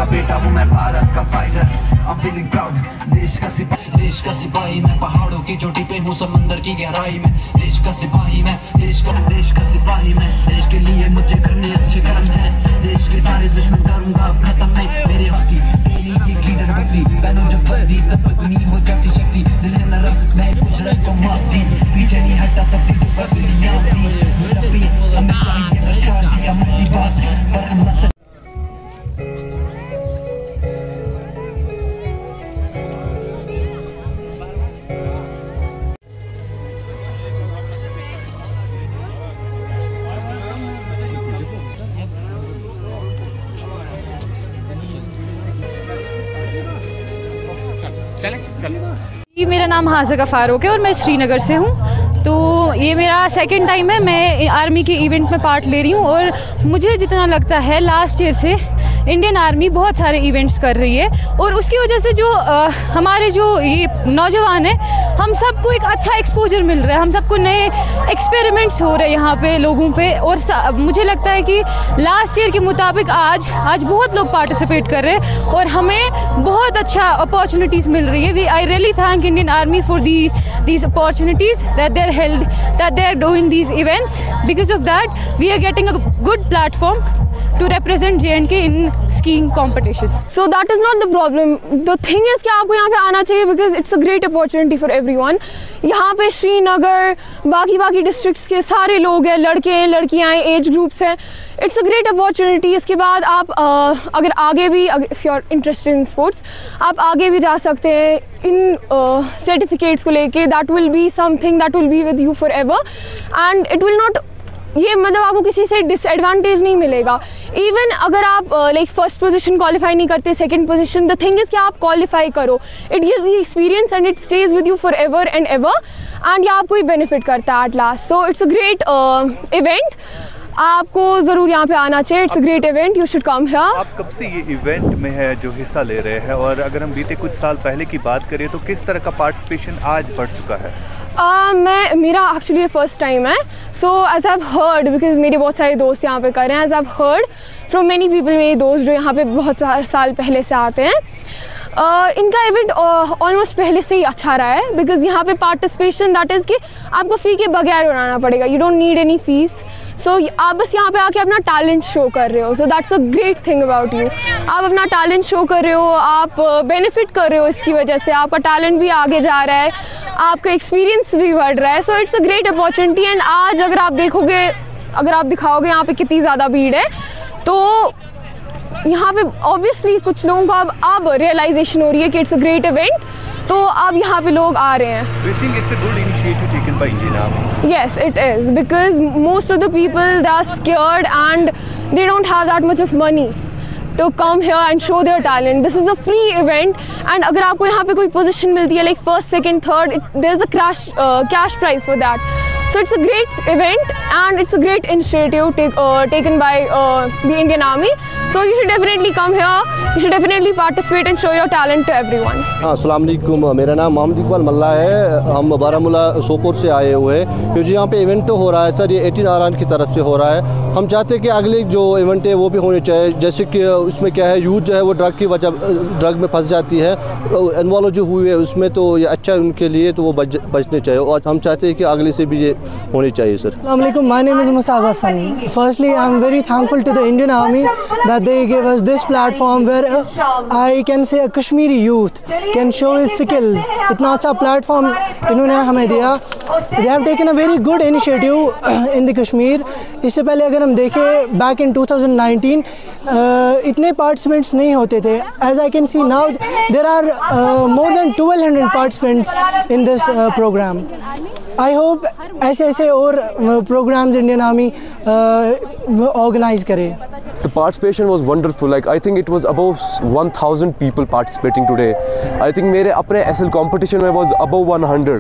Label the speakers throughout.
Speaker 1: का बेटा हूँ मैं, भारत का फाइटर। I'm feeling proud, देश का सिपाही मैं, पहाड़ों की चोटी पे हूँ, समंदर की गहराई में। देश का सिपाही मैं, देश का सिपाही मैं। देश के लिए मुझे करने अच्छे कर्म है, देश के सारे दुश्मन करूँगा अब खत्म मैं। मेरे हकी तेरी की डरबकती, पहनो जब वर्दी तब दुगनी हो जाती शक्ति। दिल है नरम मैं कुदरत को माफ दी, पीछे नहीं हटता तब भी बदलियां दी। मेरा पीस हमें चाहिए बचा दिया मुझे बात पर हम न
Speaker 2: मेरा नाम हाज़िका फ़ारूक है और मैं श्रीनगर से हूँ। तो ये मेरा सेकंड टाइम है मैं आर्मी के इवेंट में पार्ट ले रही हूँ और मुझे जितना लगता है लास्ट ईयर से इंडियन आर्मी बहुत सारे इवेंट्स कर रही है और उसकी वजह से जो हमारे जो ये नौजवान हैं हम सबको एक अच्छा एक्सपोजर मिल रहा है, हम सबको नए एक्सपेरिमेंट्स हो रहे हैं यहाँ पे लोगों पे। और मुझे लगता है कि लास्ट ईयर के मुताबिक आज बहुत लोग पार्टिसिपेट कर रहे हैं और हमें बहुत अच्छा अपॉर्चुनिटीज़ मिल रही है। I really thank Indian army for these opportunities that they're held, that they're doing these events. Because of that we are getting a good platform to represent J&K in skiing competitions.
Speaker 3: So that is not the problem. The thing is कि आपको यहाँ पे आना चाहिए because it's a great opportunity for everyone. यहाँ पे श्रीनगर बाकी districts के सारे लोग हैं, लड़के हैं, लड़कियाँ हैं, एज ग्रुप्स हैं। It's a great opportunity. इसके बाद आप अगर आगे भी if you are interested in sports आप आगे भी जा सकते हैं इन सर्टिफिकेट्स को लेके। That will be something that will be with you for ever and it will not, ये मतलब आपको किसी से डिसएडवांटेज नहीं मिलेगा। इवन अगर आप लाइक फर्स्ट पोजीशन क्वालिफाई नहीं करते, second position, the thing is कि आप क्वालिफाई करो। It gives you experience and it stage with you for ever and ever and ये आपको ही बेनिफिट करता है at last. So it's a great event, आपको ज़रूर यहाँ पे आना चाहिए। It's a great event, you should come here.
Speaker 4: आप कब से ये इवेंट में है जो हिस्सा ले रहे हैं और अगर हम बीते कुछ साल पहले की बात करें तो किस तरह का पार्टिसिपेशन आज बढ़ चुका है?
Speaker 3: मेरा एक्चुअली ये फर्स्ट टाइम है। So as I heard, because मेरे बहुत सारे दोस्त यहाँ पे कर रहे हैं, as I heard from many people, मेरे दोस्त जो यहाँ पे बहुत साल पहले से आते हैं, इनका इवेंट ऑलमोस्ट पहले से ही अच्छा रहा है। बिकॉज यहाँ पे पार्टिसिपेशन दैट इज़ कि आपको फ़ी के बगैर बनाना पड़ेगा, you don't need any fees. So आप बस यहाँ पे आके अपना टैलेंट शो कर रहे हो। So that's a great thing about you. आप अपना टैलेंट शो कर रहे हो, आप बेनिफिट कर रहे हो, इसकी वजह से आपका टैलेंट भी आगे जा रहा है, आपका एक्सपीरियंस भी बढ़ रहा है। So it's a great opportunity. And आज अगर आप देखोगे, अगर आप दिखाओगे यहाँ पे कितनी ज़्यादा भीड़ है, तो यहाँ पे ऑब्वियसली कुछ लोगों को अब रियलाइजेशन हो रही है कि इट्स अ ग्रेट इवेंट, तो अब यहाँ पे लोग आ रहे हैं।
Speaker 4: Do you think it's a good initiative taken by Indian Army?
Speaker 3: Yes, it is, because most of the people, they are scared and they don't have that much of money to come here and show their talent. This is a free event and अगर आपको यहाँ पे कोई position मिलती है like first, second, third, there's a cash prize for that. So it's a great event and it's a great initiative taken by the Indian Army. So you should definitely come here. You should definitely participate and show your talent to everyone.
Speaker 5: हाँ, अस्सलाम वालेकुम। मेरा नाम मोहम्मद इकबाल मल्ला है। हम बारामूला सोपोर से आए हुए हैं क्योंकि यहाँ पे इवेंट हो रहा है सर, ये 18 आरान की तरफ से हो रहा है। हम चाहते हैं कि अगले जो इवेंट है वो भी होने चाहिए। जैसे कि उसमें क्या है, यूथ जो है वो ड्रग की वजह ड्रग में फंस जाती है, इन्वॉल्व जो हुए हैं उसमें, तो ये अच्छा है उनके लिए, तो वो बचने चाहिए और हम चाहते हैं कि अगले से भी ये होनी चाहिए सर।
Speaker 6: अस्सलाम वालेकुम, my name is Musab Hasan. Firstly I am very thankful to the Indian army that they give us this platform where I can say a Kashmiri youth can show his skills. इतना अच्छा प्लेटफॉर्म इन्होंने हमें दिया। They have taken a very good initiative in the Kashmir. इससे पहले अगर हम देखें बैक इन 2019 इतने पार्टिसिपेंट्स नहीं होते थे। As I can see now there are more than 1200 participants in this program. I hope ऐसे ऐसे और प्रोग्राम्स इंडियन आर्मी ऑर्गेनाइज करे।
Speaker 7: The participation was wonderful. Like I think it was above 1000 people participating today. I think मेरे अपने SL competition में was above 100.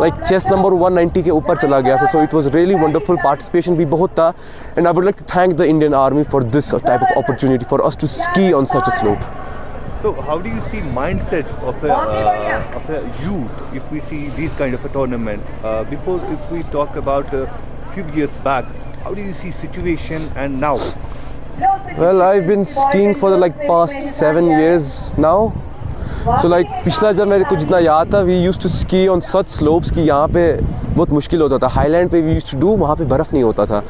Speaker 7: Like chess number 190 के ऊपर चला गया था. So it was really wonderful. Participation भी बहुत था. And I would like to thank the Indian Army for this type of opportunity for us to ski on such a slope.
Speaker 4: So how do you see mindset of a youth if we see these kind of a tournament? Before, if we talk about a few years back, how do you see situation and now?
Speaker 7: Well, I've been skiing for like past 7 years now. So like पिछला जब मेरे को जितना याद था, we used to ski on such slopes कि यहाँ पे बहुत मुश्किल होता था. Highland पे we used to do, वहाँ पे बर्फ़ नहीं होता था.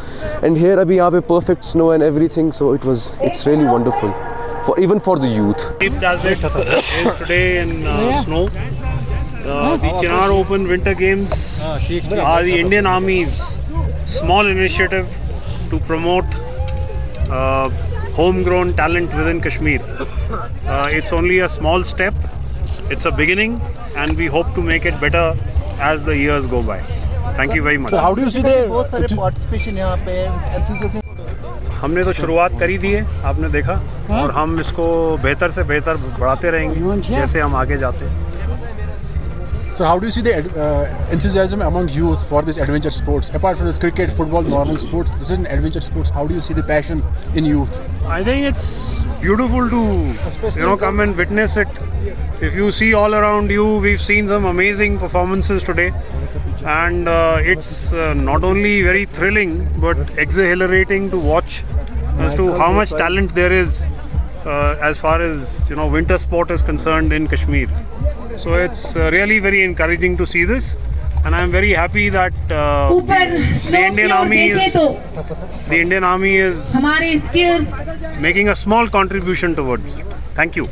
Speaker 7: And here अभी यहाँ पे perfect snow and everything, so it's really wonderful. Even for the youth.
Speaker 8: As it is today in snow, the Chinnar Open Winter Games are the Indian Army's small initiative to promote homegrown talent within Kashmir. It's only a small step. It's a beginning, and we hope to make it better as the years go by. Thank you very much.
Speaker 9: So how do you see the participation यहाँ पे enthusiasm?
Speaker 8: हमने तो शुरुआत करी दी है, आपने देखा, और हम इसको बेहतर से बेहतर बढ़ाते रहेंगे जैसे हम आगे जाते हैं.
Speaker 9: So how do you see the enthusiasm among youth for this adventure sports? Apart from this cricket, football, normal sports, this is an adventure sports. How do you see the passion in youth?
Speaker 8: I think it's beautiful to come and witness it. If you see all around you, we've seen some amazing performances today, and it's not only very thrilling but exhilarating to watch as to how much talent there is as far as winter sport is concerned in Kashmir. So it's really very encouraging to see this, and I'm very happy that the Indian Army is making a small contribution towards it. Thank you.